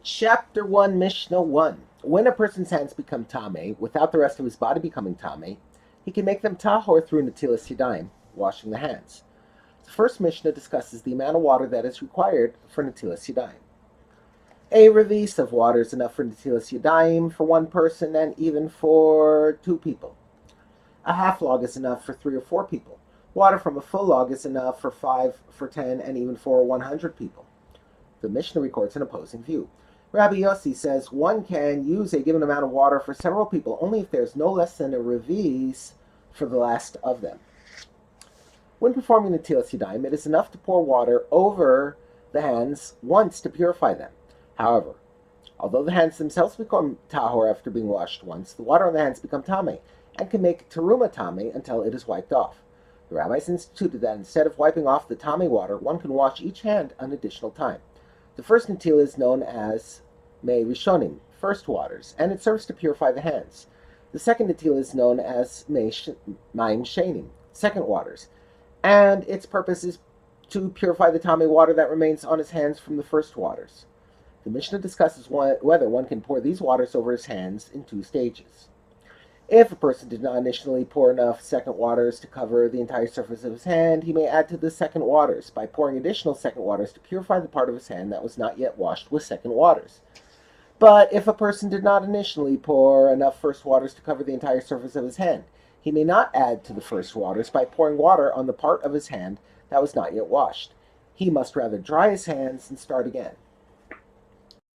Chapter 1, Mishnah 1. When a person's hands become tame, without the rest of his body becoming tame, he can make them tahor through natilas yadayim, washing the hands. The first Mishnah discusses the amount of water that is required for natilas yadayim. A release of water is enough for natilas yadayim for one person and even for two people. A half log is enough for 3 or 4 people. Water from a full log is enough for 5, for 10, and even for 100 people. The Mishnah records an opposing view. Rabbi Yossi says one can use a given amount of water for several people only if there's no less than a revis for the last of them. When performing the natilas yadayim, it is enough to pour water over the hands once to purify them. However, although the hands themselves become tahor after being washed once, the water on the hands become tame and can make teruma tame until it is wiped off. The rabbis instituted that instead of wiping off the tame water, one can wash each hand an additional time. The first natilah is known as mei rishonim, first waters, and it serves to purify the hands. The second natilah is known as maim shenim, second waters, and its purpose is to purify the tame water that remains on his hands from the first waters. The Mishnah discusses whether one can pour these waters over his hands in 2 stages. If a person did not initially pour enough second waters to cover the entire surface of his hand, he may add to the second waters by pouring additional second waters to purify the part of his hand that was not yet washed with second waters. But if a person did not initially pour enough first waters to cover the entire surface of his hand, he may not add to the first waters by pouring water on the part of his hand that was not yet washed. He must rather dry his hands and start again.